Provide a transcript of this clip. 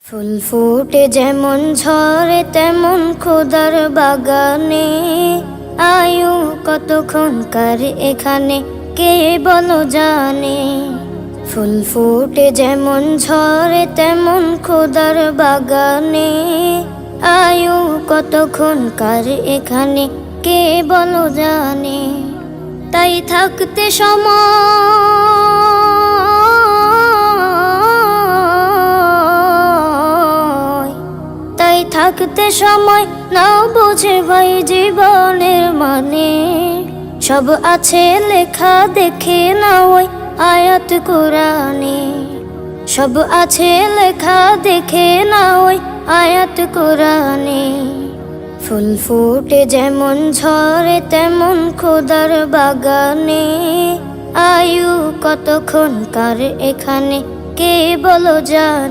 ফুল ফুটে যেমন ঝরে তেমন খোদার বাগানে, আয়ু কতক্ষণকার এখানে কে বলো জানে। ফুল ফুটে যেমন ঝরে তেমন খোদার বাগানে, আয়ু কতক্ষণকার এখানে কে বলো জানে। তাই থাকতে থাকতে সময় নাও বোঝে ভাই জীবনের মানে। সব আছে লেখা দেখে না ওই আয়াত কোরআনে, সব আছে লেখা দেখে না ওই আয়াত কোরআনে। ফুল ফুটে যেমন ঝরে তেমন খোদার বাগানে, আয়ু কতক্ষণকার এখানে কে বলো জানে।